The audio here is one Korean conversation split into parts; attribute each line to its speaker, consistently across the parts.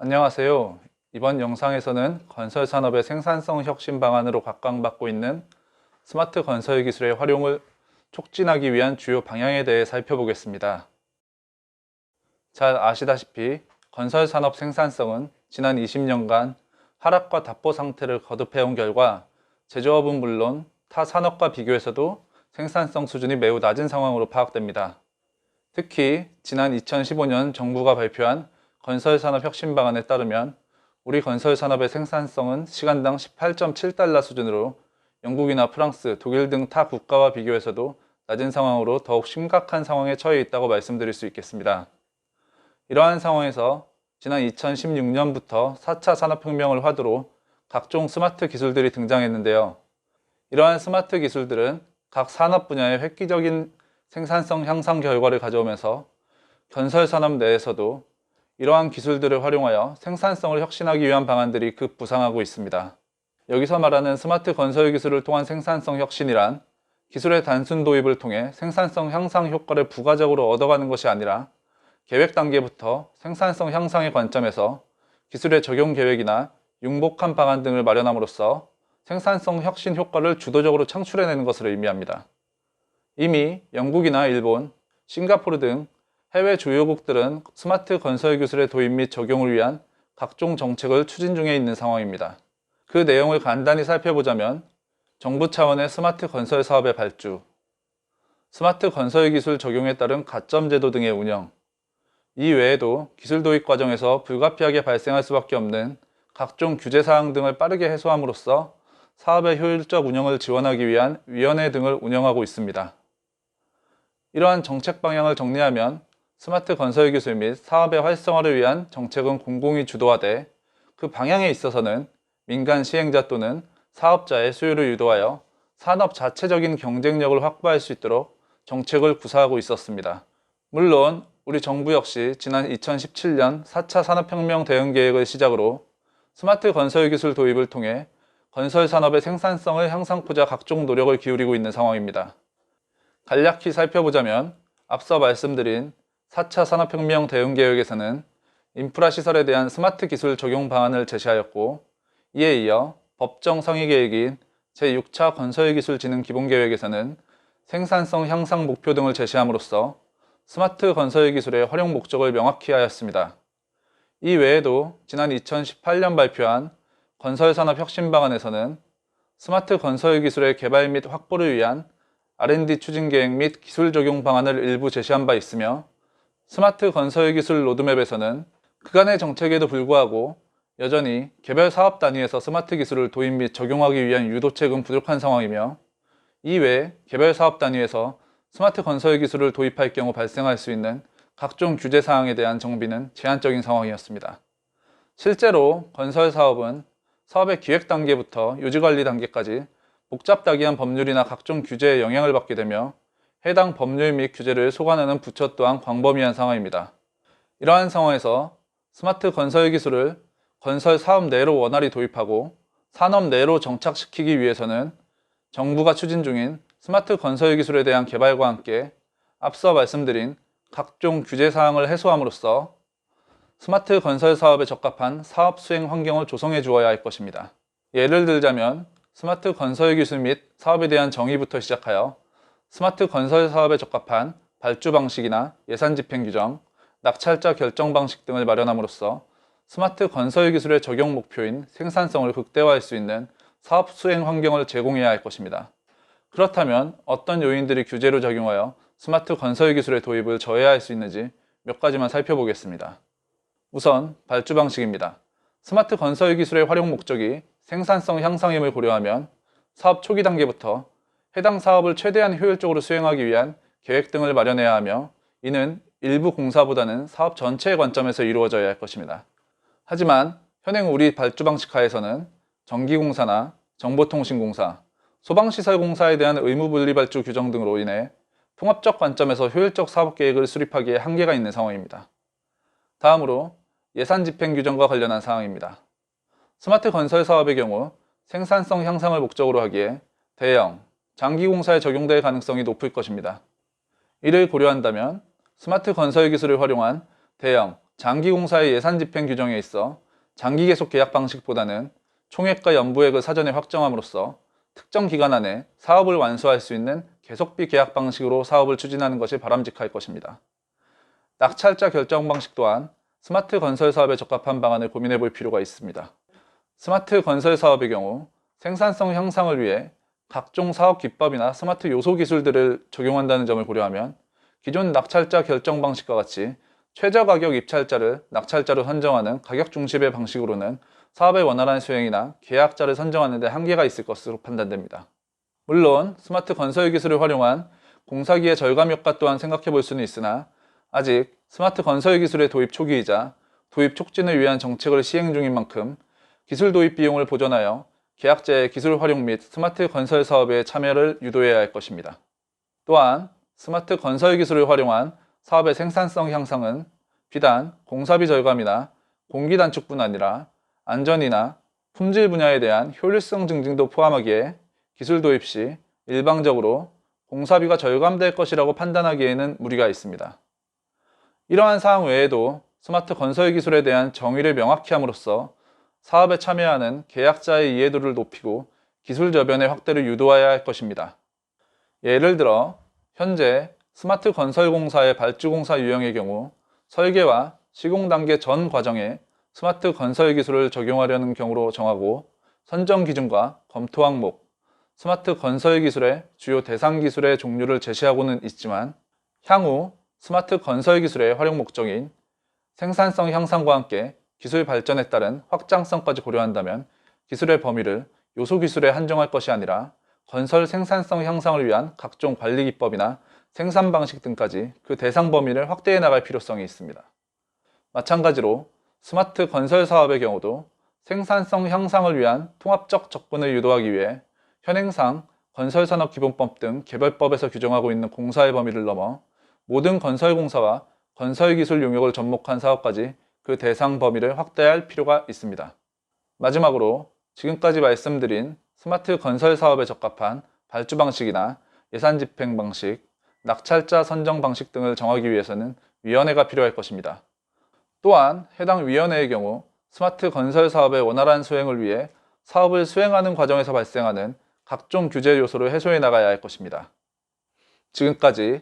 Speaker 1: 안녕하세요. 이번 영상에서는 건설 산업의 생산성 혁신 방안으로 각광받고 있는 스마트 건설 기술의 활용을 촉진하기 위한 주요 방향에 대해 살펴보겠습니다. 잘 아시다시피 건설 산업 생산성은 지난 20년간 하락과 답보 상태를 거듭해온 결과 제조업은 물론 타 산업과 비교해서도 생산성 수준이 매우 낮은 상황으로 파악됩니다. 특히 지난 2015년 정부가 발표한 건설산업 혁신 방안에 따르면 우리 건설산업의 생산성은 시간당 18.7달러 수준으로 영국이나 프랑스, 독일 등 타 국가와 비교해서도 낮은 상황으로 더욱 심각한 상황에 처해 있다고 말씀드릴 수 있겠습니다. 이러한 상황에서 지난 2016년부터 4차 산업혁명을 화두로 각종 스마트 기술들이 등장했는데요. 이러한 스마트 기술들은 각 산업 분야의 획기적인 생산성 향상 결과를 가져오면서 건설산업 내에서도 이러한 기술들을 활용하여 생산성을 혁신하기 위한 방안들이 급부상하고 있습니다. 여기서 말하는 스마트 건설 기술을 통한 생산성 혁신이란 기술의 단순 도입을 통해 생산성 향상 효과를 부가적으로 얻어가는 것이 아니라 계획 단계부터 생산성 향상의 관점에서 기술의 적용 계획이나 융복한 방안 등을 마련함으로써 생산성 혁신 효과를 주도적으로 창출해내는 것을 의미합니다. 이미 영국이나 일본, 싱가포르 등 해외 주요국들은 스마트 건설 기술의 도입 및 적용을 위한 각종 정책을 추진 중에 있는 상황입니다. 그 내용을 간단히 살펴보자면 정부 차원의 스마트 건설 사업의 발주, 스마트 건설 기술 적용에 따른 가점 제도 등의 운영, 이 외에도 기술 도입 과정에서 불가피하게 발생할 수밖에 없는 각종 규제 사항 등을 빠르게 해소함으로써 사업의 효율적 운영을 지원하기 위한 위원회 등을 운영하고 있습니다. 이러한 정책 방향을 정리하면 스마트 건설 기술 및 사업의 활성화를 위한 정책은 공공이 주도하되 그 방향에 있어서는 민간 시행자 또는 사업자의 수요를 유도하여 산업 자체적인 경쟁력을 확보할 수 있도록 정책을 구사하고 있었습니다. 물론 우리 정부 역시 지난 2017년 4차 산업혁명 대응 계획을 시작으로 스마트 건설 기술 도입을 통해 건설 산업의 생산성을 향상하고자 각종 노력을 기울이고 있는 상황입니다. 간략히 살펴보자면 앞서 말씀드린 4차 산업혁명 대응 계획에서는 인프라 시설에 대한 스마트 기술 적용 방안을 제시하였고, 이에 이어 법정 상의 계획인 제6차 건설기술진흥 기본계획에서는 생산성 향상 목표 등을 제시함으로써 스마트 건설 기술의 활용 목적을 명확히 하였습니다. 이 외에도 지난 2018년 발표한 건설산업 혁신 방안에서는 스마트 건설 기술의 개발 및 확보를 위한 R&D 추진 계획 및 기술 적용 방안을 일부 제시한 바 있으며, 스마트 건설 기술 로드맵에서는 그간의 정책에도 불구하고 여전히 개별 사업 단위에서 스마트 기술을 도입 및 적용하기 위한 유도책은 부족한 상황이며, 이외에 개별 사업 단위에서 스마트 건설 기술을 도입할 경우 발생할 수 있는 각종 규제 사항에 대한 정비는 제한적인 상황이었습니다. 실제로 건설 사업은 사업의 기획 단계부터 유지관리 단계까지 복잡다기한 법률이나 각종 규제에 영향을 받게 되며 해당 법률 및 규제를 소관하는 부처 또한 광범위한 상황입니다. 이러한 상황에서 스마트 건설 기술을 건설 사업 내로 원활히 도입하고 산업 내로 정착시키기 위해서는 정부가 추진 중인 스마트 건설 기술에 대한 개발과 함께 앞서 말씀드린 각종 규제 사항을 해소함으로써 스마트 건설 사업에 적합한 사업 수행 환경을 조성해 주어야 할 것입니다. 예를 들자면 스마트 건설 기술 및 사업에 대한 정의부터 시작하여 스마트 건설 사업에 적합한 발주 방식이나 예산 집행 규정, 낙찰자 결정 방식 등을 마련함으로써 스마트 건설 기술의 적용 목표인 생산성을 극대화할 수 있는 사업 수행 환경을 제공해야 할 것입니다. 그렇다면 어떤 요인들이 규제로 작용하여 스마트 건설 기술의 도입을 저해할 수 있는지 몇 가지만 살펴보겠습니다. 우선 발주 방식입니다. 스마트 건설 기술의 활용 목적이 생산성 향상임을 고려하면 사업 초기 단계부터 해당 사업을 최대한 효율적으로 수행하기 위한 계획 등을 마련해야 하며, 이는 일부 공사보다는 사업 전체의 관점에서 이루어져야 할 것입니다. 하지만 현행 우리 발주 방식 하에서는 전기공사나 정보통신공사, 소방시설공사에 대한 의무분리 발주 규정 등으로 인해 통합적 관점에서 효율적 사업계획을 수립하기에 한계가 있는 상황입니다. 다음으로 예산 집행 규정과 관련한 사항입니다. 스마트 건설 사업의 경우 생산성 향상을 목적으로 하기에 대형, 장기 공사에 적용될 가능성이 높을 것입니다. 이를 고려한다면 스마트 건설 기술을 활용한 대형, 장기공사의 예산 집행 규정에 있어 장기 계속 계약 방식보다는 총액과 연부액을 사전에 확정함으로써 특정 기간 안에 사업을 완수할 수 있는 계속비 계약 방식으로 사업을 추진하는 것이 바람직할 것입니다. 낙찰자 결정 방식 또한 스마트 건설 사업에 적합한 방안을 고민해 볼 필요가 있습니다. 스마트 건설 사업의 경우 생산성 향상을 위해 각종 사업 기법이나 스마트 요소 기술들을 적용한다는 점을 고려하면 기존 낙찰자 결정 방식과 같이 최저 가격 입찰자를 낙찰자로 선정하는 가격 중심의 방식으로는 사업의 원활한 수행이나 계약자를 선정하는 데 한계가 있을 것으로 판단됩니다. 물론 스마트 건설 기술을 활용한 공사기의 절감 효과 또한 생각해 볼 수는 있으나 아직 스마트 건설 기술의 도입 초기이자 도입 촉진을 위한 정책을 시행 중인 만큼 기술 도입 비용을 보전하여 계약자의 기술 활용 및 스마트 건설 사업에 참여를 유도해야 할 것입니다. 또한 스마트 건설 기술을 활용한 사업의 생산성 향상은 비단 공사비 절감이나 공기 단축뿐 아니라 안전이나 품질 분야에 대한 효율성 증진도 포함하기에 기술 도입 시 일방적으로 공사비가 절감될 것이라고 판단하기에는 무리가 있습니다. 이러한 사항 외에도 스마트 건설 기술에 대한 정의를 명확히 함으로써 사업에 참여하는 계약자의 이해도를 높이고 기술 저변의 확대를 유도해야 할 것입니다. 예를 들어 현재 스마트 건설 공사의 발주공사 유형의 경우 설계와 시공 단계 전 과정에 스마트 건설 기술을 적용하려는 경우로 정하고 선정 기준과 검토 항목, 스마트 건설 기술의 주요 대상 기술의 종류를 제시하고는 있지만 향후 스마트 건설 기술의 활용 목적인 생산성 향상과 함께 기술 발전에 따른 확장성까지 고려한다면 기술의 범위를 요소 기술에 한정할 것이 아니라 건설 생산성 향상을 위한 각종 관리 기법이나 생산 방식 등까지 그 대상 범위를 확대해 나갈 필요성이 있습니다. 마찬가지로 스마트 건설 사업의 경우도 생산성 향상을 위한 통합적 접근을 유도하기 위해 현행상 건설산업기본법 등 개별법에서 규정하고 있는 공사의 범위를 넘어 모든 건설공사와 건설기술 용역을 접목한 사업까지 그 대상 범위를 확대할 필요가 있습니다. 마지막으로 지금까지 말씀드린 스마트 건설 사업에 적합한 발주 방식이나 예산 집행 방식, 낙찰자 선정 방식 등을 정하기 위해서는 위원회가 필요할 것입니다. 또한 해당 위원회의 경우 스마트 건설 사업의 원활한 수행을 위해 사업을 수행하는 과정에서 발생하는 각종 규제 요소를 해소해 나가야 할 것입니다. 지금까지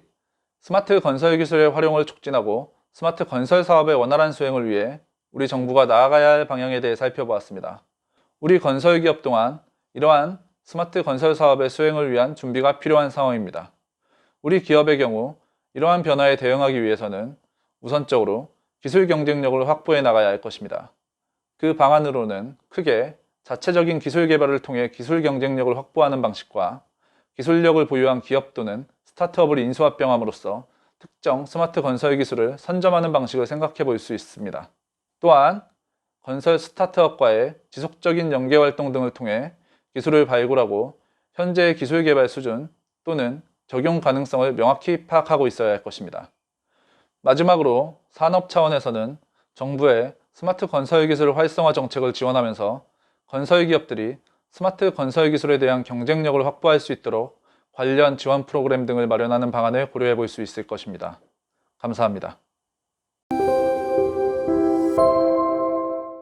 Speaker 1: 스마트 건설 기술의 활용을 촉진하고 스마트 건설 사업의 원활한 수행을 위해 우리 정부가 나아가야 할 방향에 대해 살펴보았습니다. 우리 건설기업 또한 이러한 스마트 건설 사업의 수행을 위한 준비가 필요한 상황입니다. 우리 기업의 경우 이러한 변화에 대응하기 위해서는 우선적으로 기술 경쟁력을 확보해 나가야 할 것입니다. 그 방안으로는 크게 자체적인 기술 개발을 통해 기술 경쟁력을 확보하는 방식과 기술력을 보유한 기업 또는 스타트업을 인수합병함으로써 특정 스마트 건설 기술을 선점하는 방식을 생각해 볼 수 있습니다. 또한 건설 스타트업과의 지속적인 연계 활동 등을 통해 기술을 발굴하고 현재의 기술 개발 수준 또는 적용 가능성을 명확히 파악하고 있어야 할 것입니다. 마지막으로 산업 차원에서는 정부의 스마트 건설 기술 활성화 정책을 지원하면서 건설 기업들이 스마트 건설 기술에 대한 경쟁력을 확보할 수 있도록 관련 지원 프로그램 등을 마련하는 방안을 고려해 볼 수 있을 것입니다. 감사합니다.